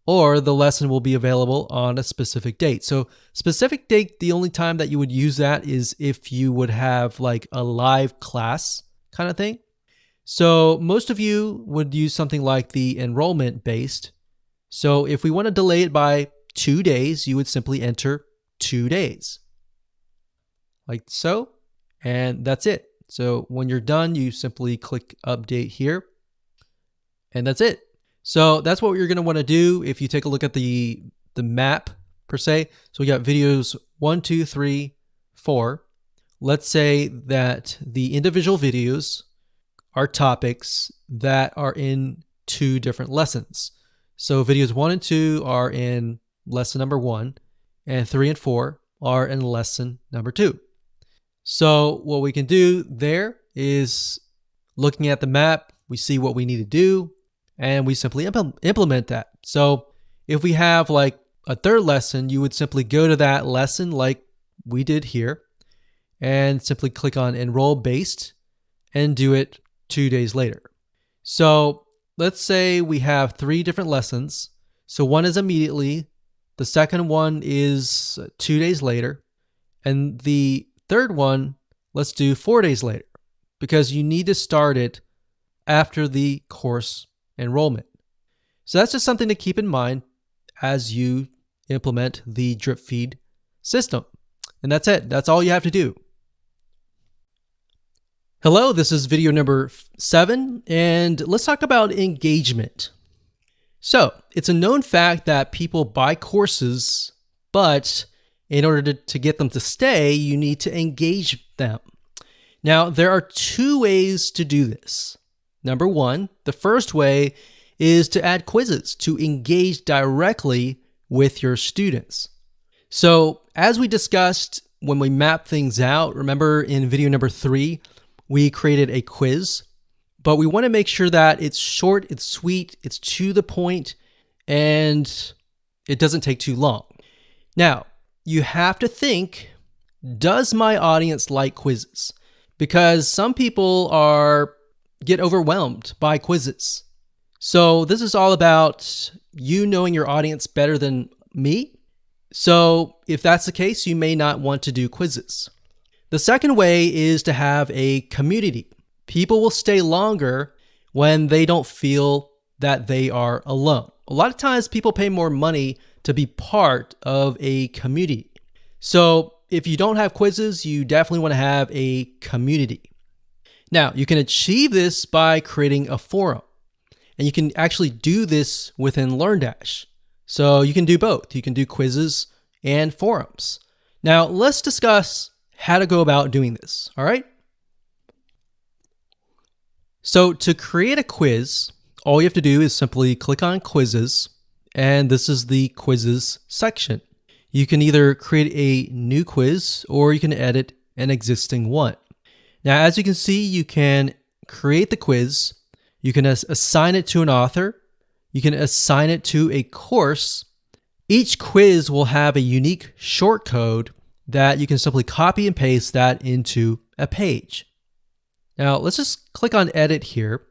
or the lesson will be available on a specific date. So specific date, the only time that you would use that is if you would have like a live class kind of thing. So most of you would use something like the enrollment based. So if we want to delay it by 2 days, you would simply enter 2 days like so, and that's it. So when you're done, you simply click update here, and that's it. So that's what you're going to want to do if you take a look at the map per se. So we got videos 1, 2, 3, 4. Let's say that the individual videos are topics that are in 2 different lessons. So videos 1 and 2 are in lesson number 1, and 3 and 4 are in lesson number 2. So what we can do there is looking at the map, we see what we need to do, and we simply implement that. So if we have like a 3rd lesson, you would simply go to that lesson like we did here and simply click on enroll based and do it 2 days later. So let's say we have 3 different lessons. So one is immediately, the second one is 2 days later, and the 3rd one, let's do 4 days later, because you need to start it after the course enrollment. So that's just something to keep in mind as you implement the drip feed system. And that's it. That's all you have to do. Hello, this is video number 7, and let's talk about engagement. So, it's a known fact that people buy courses, but in order to get them to stay, you need to engage them. Now, there are 2 ways to do this. Number 1, the first way is to add quizzes to engage directly with your students. So, as we discussed when we mapped things out, remember in video number 3, we created a quiz, but we want to make sure that it's short, it's sweet, it's to the point, and it doesn't take too long. Now, you have to think, does my audience like quizzes? Because some people get overwhelmed by quizzes. So this is all about you knowing your audience better than me. So if that's the case, you may not want to do quizzes. The second way is to have a community. People will stay longer when they don't feel that they are alone. A lot of times people pay more money to be part of a community. So if you don't have quizzes, you definitely want to have a community. Now, you can achieve this by creating a forum. And you can actually do this within LearnDash. So you can do both. You can do quizzes and forums. Now, let's discuss how to go about doing this, all right? So to create a quiz, all you have to do is simply click on quizzes, and this is the quizzes section. You can either create a new quiz or you can edit an existing one. Now, as you can see, you can create the quiz, you can assign it to an author, you can assign it to a course. Each quiz will have a unique shortcode that you can simply copy and paste that into a page. Now, let's just click on edit here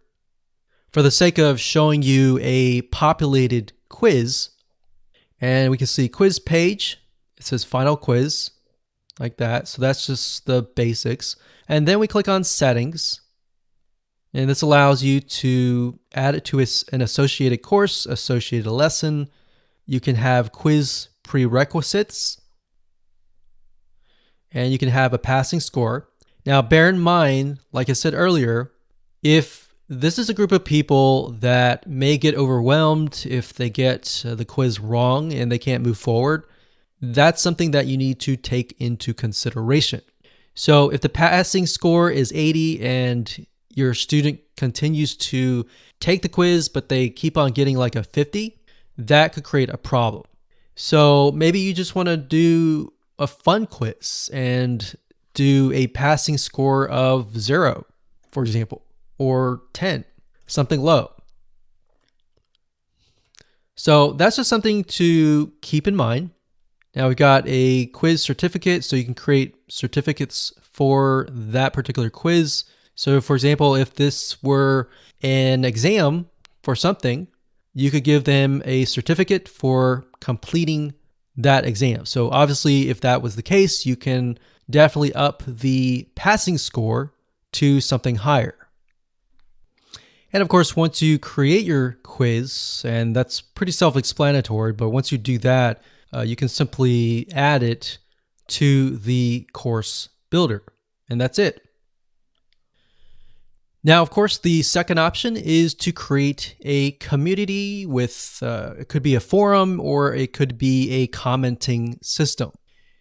for the sake of showing you a populated quiz. And we can see quiz page. It says final quiz like that. So that's just the basics. And then we click on settings. And this allows you to add it to an associated course, associated lesson. You can have quiz prerequisites. And you can have a passing score. Now, bear in mind, like I said earlier, if this is a group of people that may get overwhelmed if they get the quiz wrong and they can't move forward, that's something that you need to take into consideration. So if the passing score is 80 and your student continues to take the quiz, but they keep on getting like a 50, that could create a problem. So maybe you just want to do a fun quiz and do a passing score of 0, for example, or 10, something low. So that's just something to keep in mind. Now we got a quiz certificate, so you can create certificates for that particular quiz. So for example, if this were an exam for something, you could give them a certificate for completing that exam. So obviously, if that was the case, you can definitely up the passing score to something higher. And of course, once you create your quiz, and that's pretty self-explanatory, but once you do that, you can simply add it to the course builder, and that's it. Now, of course, the second option is to create a community with, it could be a forum or it could be a commenting system.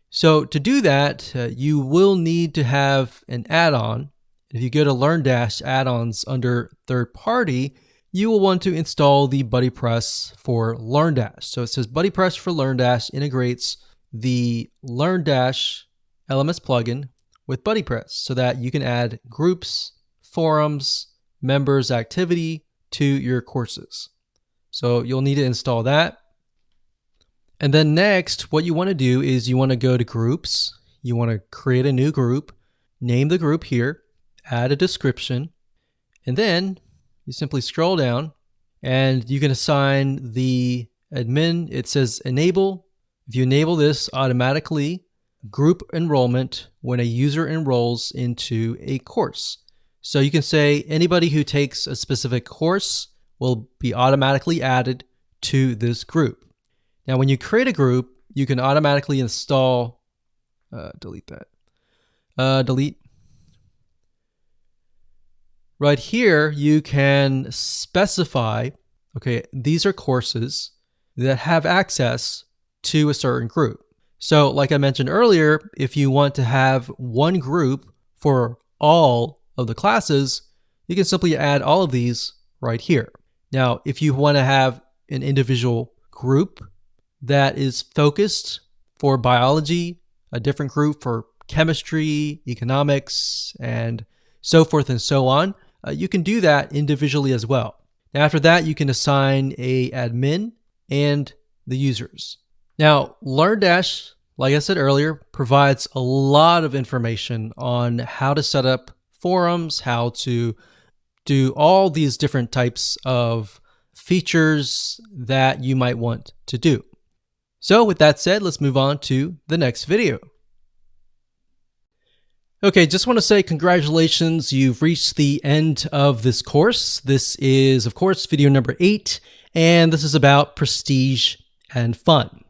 So to do that, you will need to have an add-on. If you go to LearnDash add-ons under third party, you will want to install the BuddyPress for LearnDash. So it says BuddyPress for LearnDash integrates the LearnDash LMS plugin with BuddyPress so that you can add groups, forums, members activity to your courses. So you'll need to install that. And then next, what you want to do is you want to go to groups. You want to create a new group, name the group here, add a description, and then you simply scroll down and you can assign the admin. It says enable. If you enable this, automatically group enrollment when a user enrolls into a course. So you can say anybody who takes a specific course will be automatically added to this group. Now, when you create a group, you can automatically install, delete that, delete. right here, you can specify, okay, these are courses that have access to a certain group. So like I mentioned earlier, if you want to have one group for all of the classes, you can simply add all of these right here. Now, if you want to have an individual group that is focused for biology, a different group for chemistry, economics, and so forth and so on, you can do that individually as well. Now, after that, you can assign a admin and the users. Now, LearnDash, like I said earlier, provides a lot of information on how to set up forums, how to do all these different types of features that you might want to do. So with that said, let's move on to the next video. Okay, just want to say congratulations. You've reached the end of this course. This is, of course, video number 8, and this is about prestige and fun.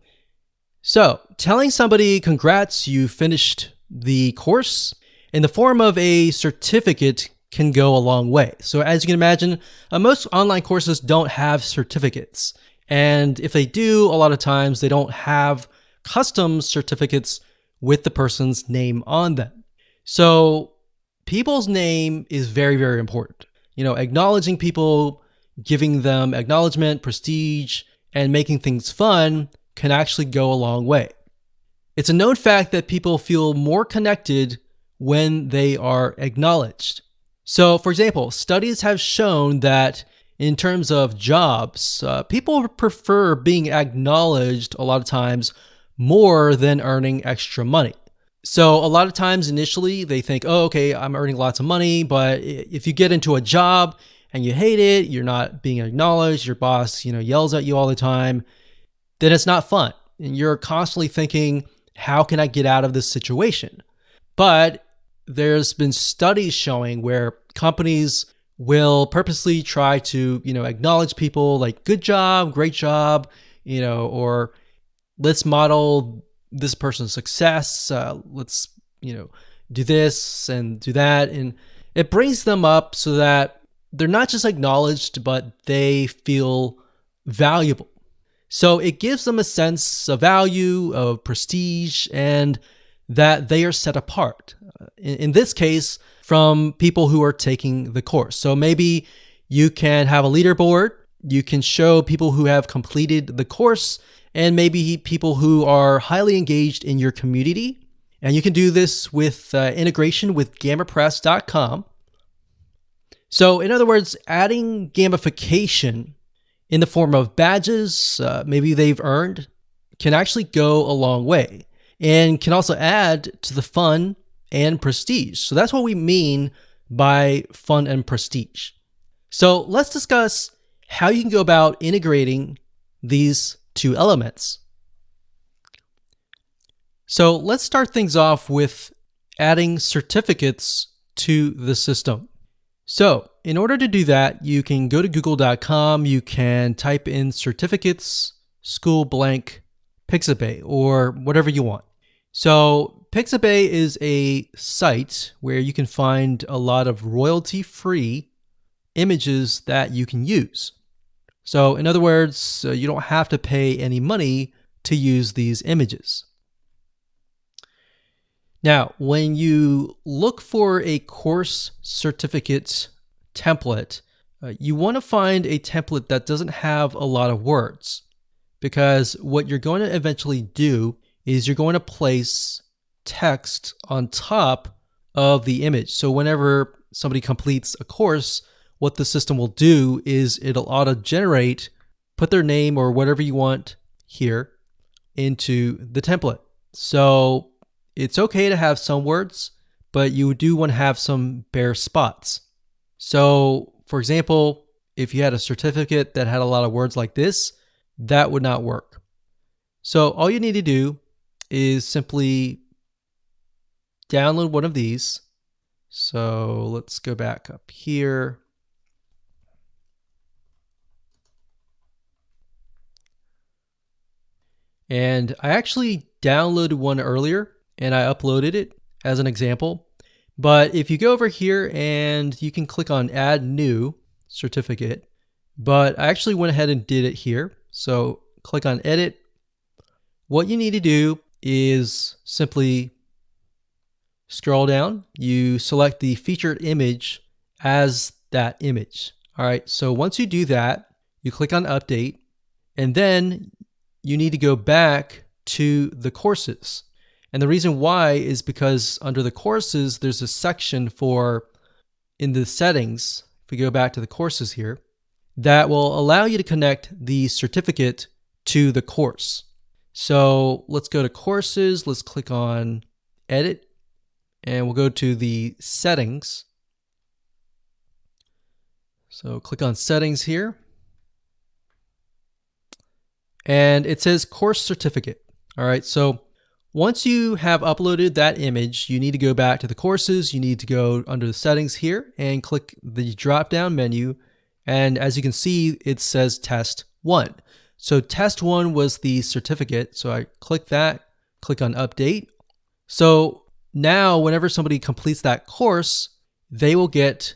So telling somebody congrats, you finished the course in the form of a certificate can go a long way. So as you can imagine, most online courses don't have certificates. And if they do, a lot of times they don't have custom certificates with the person's name on them. So people's name is very, very important. You know, acknowledging people, giving them acknowledgement, prestige, and making things fun can actually go a long way. It's a known fact that people feel more connected when they are acknowledged. So, for example, studies have shown that in terms of jobs, people prefer being acknowledged a lot of times more than earning extra money. So a lot of times initially they think, oh, okay, I'm earning lots of money, but if you get into a job and you hate it, you're not being acknowledged, your boss, yells at you all the time, then it's not fun. And you're constantly thinking, how can I get out of this situation? But there's been studies showing where companies will purposely try to, acknowledge people like good job, great job, or let's model this person's success. Let's, do this and do that. And it brings them up so that they're not just acknowledged, but they feel valuable. So it gives them a sense of value, of prestige, and that they are set apart. In this case, from people who are taking the course. So maybe you can have a leaderboard. You can show people who have completed the course and maybe people who are highly engaged in your community. And you can do this with integration with GammaPress.com. So in other words, adding gamification in the form of badges, maybe they've earned, can actually go a long way and can also add to the fun and prestige. So that's what we mean by fun and prestige. So let's discuss how you can go about integrating these two elements. So let's start things off with adding certificates to the system. So in order to do that, you can go to google.com, you can type in certificates, school blank, Pixabay, or whatever you want. So Pixabay is a site where you can find a lot of royalty-free images that you can use. So in other words, you don't have to pay any money to use these images. Now, when you look for a course certificate template, you want to find a template that doesn't have a lot of words, because what you're going to eventually do is you're going to place text on top of the image. So whenever somebody completes a course, what the system will do is it'll auto-generate, put their name or whatever you want here into the template. So it's okay to have some words, but you do want to have some bare spots. So for example, if you had a certificate that had a lot of words like this, that would not work. So all you need to do is simply download one of these. So let's go back up here. And I actually downloaded one earlier and I uploaded it as an example. But if you go over here and you can click on add new certificate, but I actually went ahead and did it here. So click on edit. What you need to do is simply scroll down. You select the featured image as that image. All right. So once you do that, you click on update, and then you need to go back to the courses. And the reason why is because under the courses, there's a section for, in the settings, if we go back to the courses here, that will allow you to connect the certificate to the course. So let's go to courses, let's click on edit, and we'll go to the settings. So click on settings here. And it says course certificate. All right, so once you have uploaded that image, you need to go back to the courses. You need to go under the settings here and click the drop down menu. And as you can see, it says test 1. So test 1 was the certificate. So I click that, click on update. So now whenever somebody completes that course, they will get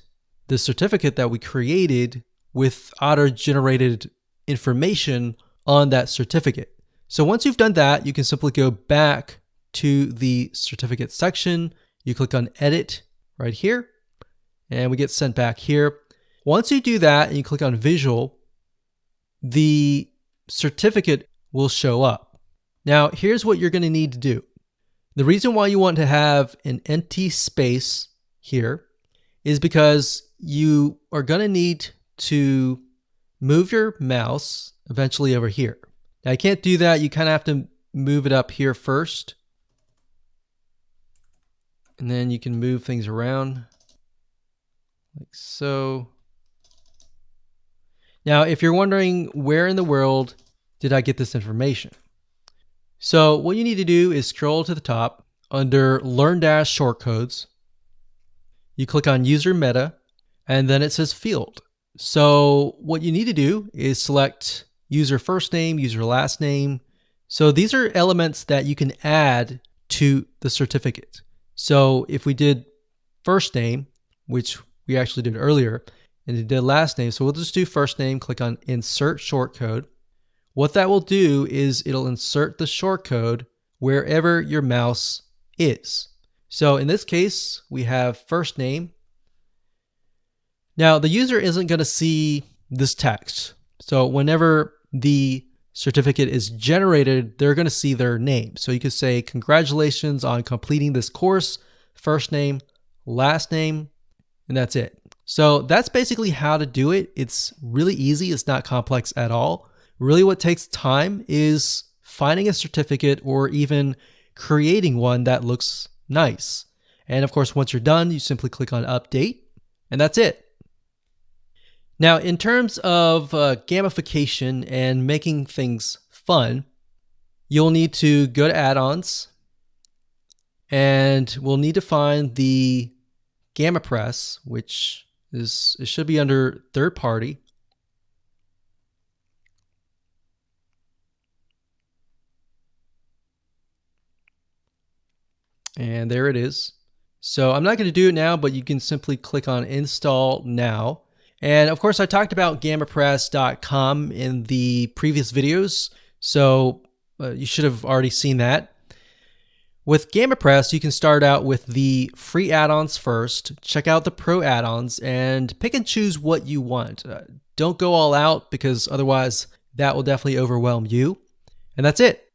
the certificate that we created with auto-generated information on that certificate. So once you've done that, you can simply go back to the certificate section. You click on edit right here, and we get sent back here. Once you do that and you click on visual, the certificate will show up. Now, here's what you're going to need to do. The reason why you want to have an empty space here is because you are going to need to move your mouse eventually over here. Now, you can't do that. You kind of have to move it up here first. And then you can move things around like so. Now, if you're wondering where in the world did I get this information? So what you need to do is scroll to the top under Learn Dash Shortcodes. You click on User Meta, and then it says Field. So what you need to do is select user first name, user last name. So these are elements that you can add to the certificate. So if we did first name, which we actually did earlier, and it did last name, so we'll just do first name, click on Insert Shortcode. What that will do is it'll insert the shortcode wherever your mouse is. So in this case, we have first name. Now the user isn't going to see this text. So whenever the certificate is generated, they're going to see their name. So you could say, congratulations on completing this course, first name, last name, and that's it. So that's basically how to do it. It's really easy. It's not complex at all. Really what takes time is finding a certificate or even creating one that looks nice. And of course, once you're done, you simply click on update, and that's it. Now, in terms of gamification and making things fun, you'll need to go to add-ons, and we'll need to find the Gamma Press, which is, it should be under third party. And there it is. So I'm not going to do it now, but you can simply click on install now. And of course, I talked about GammaPress.com in the previous videos, so you should have already seen that. With GammaPress, you can start out with the free add-ons first, check out the pro add-ons, and pick and choose what you want. Don't go all out, because otherwise that will definitely overwhelm you. And that's it.